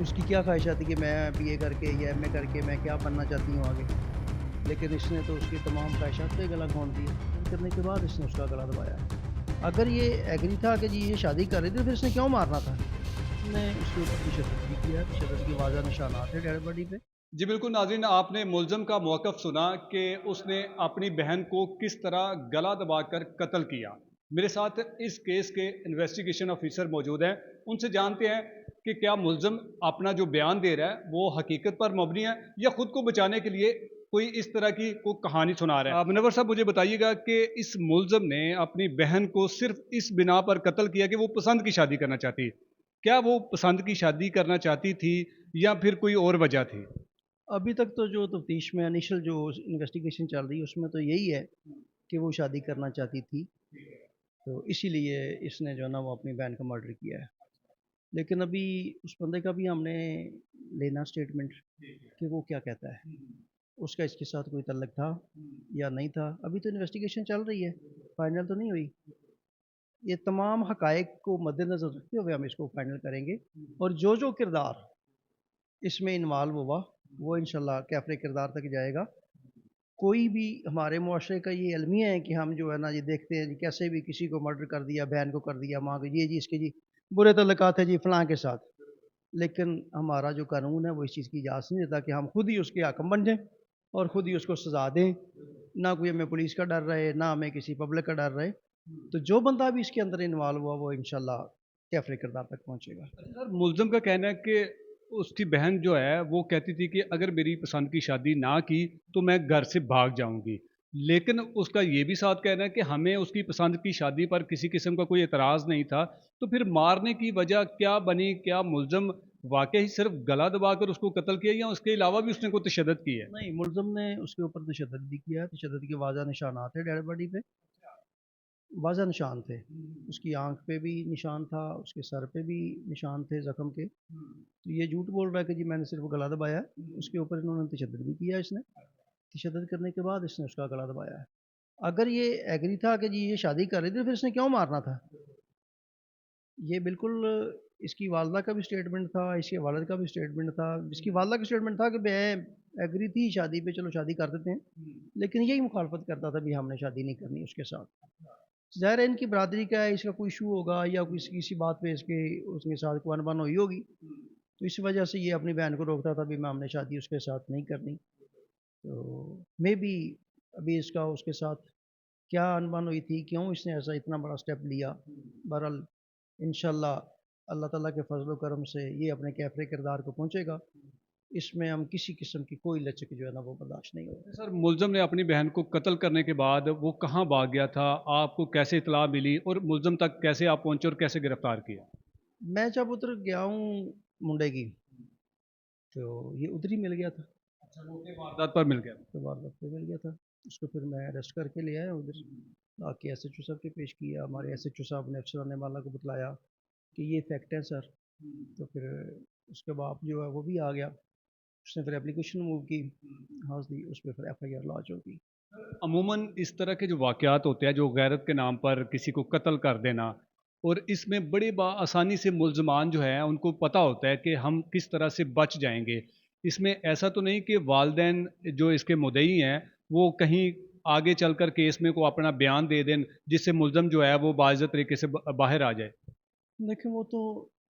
اس کی کیا خواہشات تھی کہ میں بی اے کر کے یا ایم اے کر کے میں کیا بننا چاہتی ہوں آگے، لیکن اس نے تو اس کی تمام خواہشات پہ گلا کھول دیا کرنے کے بعد اس نے اس کا گلا دبایا ہے۔ اگر یہ ایگری تھا کہ جی یہ شادی کر رہی تھی تو پھر اس نے کیوں مارنا تھا؟ اس نے اس کے اوپر تشدد بھی کیا، تشدد کے واضح نشانات ہیں ڈیڈ باڈی پہ۔ جی بالکل ناظرین، آپ نے ملزم کا موقف سنا کہ اس نے اپنی بہن کو کس طرح گلا دبا کر قتل کیا۔ میرے ساتھ اس کیس کے انویسٹیگیشن آفیسر موجود ہیں، ان سے جانتے ہیں کہ کیا ملزم اپنا جو بیان دے رہا ہے وہ حقیقت پر مبنی ہے یا خود کو بچانے کے لیے کوئی اس طرح کی کوئی کہانی سنا رہا ہے۔ منور صاحب مجھے بتائیے گا کہ اس ملزم نے اپنی بہن کو صرف اس بنا پر قتل کیا کہ وہ پسند کی شادی کرنا چاہتی، کیا وہ پسند کی شادی کرنا چاہتی تھی یا پھر کوئی اور وجہ تھی؟ ابھی تک تو جو تفتیش میں انیشل جو انویسٹیگیشن چل رہی ہے اس میں تو یہی ہے کہ وہ شادی کرنا چاہتی تھی، تو اسی لیے اس نے جو ہے نا وہ اپنی بہن کا مرڈر کیا ہے۔ لیکن ابھی اس بندے کا بھی ہم نے لینا اسٹیٹمنٹ کہ وہ کیا کہتا ہے، اس کا اس کے ساتھ کوئی تعلق تھا یا نہیں تھا۔ ابھی تو انویسٹیگیشن چل رہی ہے، فائنل تو نہیں ہوئی۔ یہ تمام حقائق کو مد نظر رکھتے ہوئے ہم اس کو فائنل کریں گے، اور جو جو کردار اس میں انوالو ہوا وہ انشاءاللہ کیفرے کردار تک جائے گا۔ کوئی بھی ہمارے معاشرے کا یہ المیہ ہے کہ ہم جو ہے نا یہ دیکھتے ہیں جی کیسے بھی کسی کو مرڈر کر دیا، بہن کو کر دیا، ماں کو، یہ جی اس کے جی برے تعلقات ہیں جی فلاں کے ساتھ، لیکن ہمارا جو قانون ہے وہ اس چیز کی اجازت نہیں دیتا کہ ہم خود ہی اس کے حاکم بن جائیں اور خود ہی اس کو سزا دیں۔ نہ کوئی ہمیں پولیس کا ڈر رہے، نہ ہمیں کسی پبلک کا ڈر رہے، تو جو بندہ بھی اس کے اندر انوالو ہوا وہ انشاءاللہ کیفرے کردار تک پہنچے گا۔ سر ملزم کا کہنا ہے کہ اس کی بہن جو ہے وہ کہتی تھی کہ اگر میری پسند کی شادی نہ کی تو میں گھر سے بھاگ جاؤں گی، لیکن اس کا یہ بھی ساتھ کہنا ہے کہ ہمیں اس کی پسند کی شادی پر کسی قسم کا کوئی اعتراض نہیں تھا، تو پھر مارنے کی وجہ کیا بنی؟ کیا ملزم واقعی صرف گلا دبا کر اس کو قتل کیا یا اس کے علاوہ بھی اس نے کوئی تشدد کی ہے؟ نہیں، ملزم نے اس کے اوپر تشدد بھی کیا، تشدد کے واضح نشانات ہیں ڈیڈ باڈی پہ، واضح نشان تھے۔ اس کی آنکھ پہ بھی نشان تھا، اس کے سر پہ بھی نشان تھے زخم کے۔ تو یہ جھوٹ بول رہا ہے کہ جی میں نے صرف گلا دبایا ہے، اس کے اوپر انہوں نے تشدد بھی کیا، اس نے تشدد کرنے کے بعد اس نے اس کا گلا دبایا ہے۔ اگر یہ ایگری تھا کہ جی یہ شادی کر رہی تھی تو پھر اس نے کیوں مارنا تھا؟ یہ بالکل اس کی والدہ کا بھی اسٹیٹمنٹ تھا، اس کے والد کا بھی اسٹیٹمنٹ تھا۔ اس کی والدہ کا اسٹیٹمنٹ تھا کہ میں ایگری تھی شادی پہ، چلو شادی کر دیتے ہیں، لیکن یہی مخالفت کرتا تھا بھی ہم نے شادی نہیں کرنی اس کے ساتھ۔ ظاہر ہے ان کی برادری کا ہے، اس کا کوئی ایشو ہوگا یا کسی بات پہ اس کے ساتھ کوئی انبن ہوئی ہوگی، تو اس وجہ سے یہ اپنی بہن کو روکتا تھا بھی میں ہم نے شادی اس کے ساتھ نہیں کرنی۔ تو مے بی ابھی اس کا اس کے ساتھ کیا انبن ہوئی تھی، کیوں اس نے ایسا اتنا بڑا سٹیپ لیا، بہرحال انشاءاللہ اللہ تعالیٰ کے فضل و کرم سے یہ اپنے کیفرے کردار کو پہنچے گا۔ اس میں ہم کسی قسم کی کوئی لچک جو ہے نا وہ برداشت نہیں ہوگی۔ سر ملزم نے اپنی بہن کو قتل کرنے کے بعد وہ کہاں بھاگ گیا تھا؟ آپ کو کیسے اطلاع ملی اور ملزم تک کیسے آپ پہنچے اور کیسے گرفتار کیا؟ میں جب ادھر گیا ہوں منڈے کی، تو یہ ادھر ہی مل گیا تھا، اچھا، وہ کے واردات پر مل گیا؟ تو واردات پہ مل گیا تھا۔ اس کو پھر میں اریسٹ کر کے لے آیا ادھر، آ کے ایس ایچ او صاحب کے پیش کیا۔ ہمارے ایس ایچ او صاحب نے افسران والا کو بتلایا کہ یہ فیکٹ ہے سر، تو پھر اس کے بعد جو ہے وہ بھی آ گیا، اس نے پھر اپلیکیشن موو کی، حاضری اس پہ پھر ایف آئی آر لاج ہوگی۔ عموماً اس طرح کے جو واقعات ہوتے ہیں جو غیرت کے نام پر کسی کو قتل کر دینا، اور اس میں بڑے آسانی سے ملزمان جو ہیں ان کو پتہ ہوتا ہے کہ ہم کس طرح سے بچ جائیں گے، اس میں ایسا تو نہیں کہ والدین جو اس کے مدعی ہیں وہ کہیں آگے چل کر کیس میں کو اپنا بیان دے دیں جس سے ملزم جو ہے وہ باعزت طریقے سے باہر آ جائے؟ دیکھیں وہ تو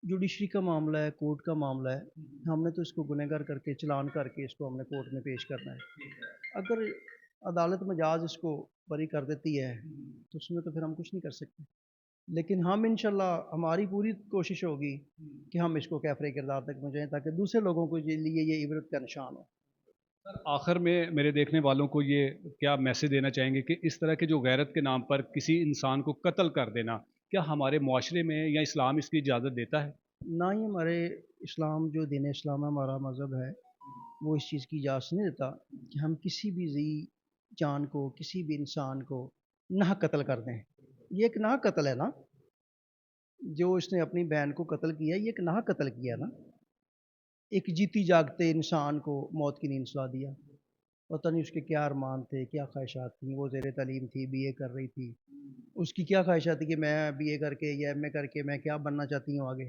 جوڈیشری کا معاملہ ہے، کورٹ کا معاملہ ہے، ہم نے تو اس کو گنہگار کر کے چلان کر کے اس کو ہم نے کورٹ میں پیش کرنا ہے۔ اگر عدالت مجاز اس کو بری کر دیتی ہے تو اس میں تو پھر ہم کچھ نہیں کر سکتے، لیکن ہم انشاءاللہ ہماری پوری کوشش ہوگی کہ ہم اس کو کیفرے کردار تک پہنچائیں تاکہ دوسرے لوگوں کے لیے یہ عبرت کا نشان ہو۔ سر آخر میں میرے دیکھنے والوں کو یہ کیا میسج دینا چاہیں گے کہ اس طرح کے جو غیرت کے نام پر کسی انسان کو قتل کر دینا کیا ہمارے معاشرے میں یا اسلام اس کی اجازت دیتا ہے؟ نہ ہی ہمارے اسلام جو دین اسلام ہے، ہمارا مذہب ہے، وہ اس چیز کی اجازت نہیں دیتا کہ ہم کسی بھی ذی جان کو، کسی بھی انسان کو ناحق قتل کر دیں۔ یہ ایک ناحق قتل ہے نا، جو اس نے اپنی بہن کو قتل کیا یہ ایک ناحق قتل کیا نا، ایک جیتی جاگتے انسان کو موت کی نیند سلا دیا۔ پتہ نہیں اس کے کیا ارمان تھے، کیا خواہشات تھیں، وہ زیر تعلیم تھی، بی اے کر رہی تھی، اس کی کیا خواہشات تھی کہ میں بی اے کر کے یا ایم اے کر کے میں کیا بننا چاہتی ہوں آگے،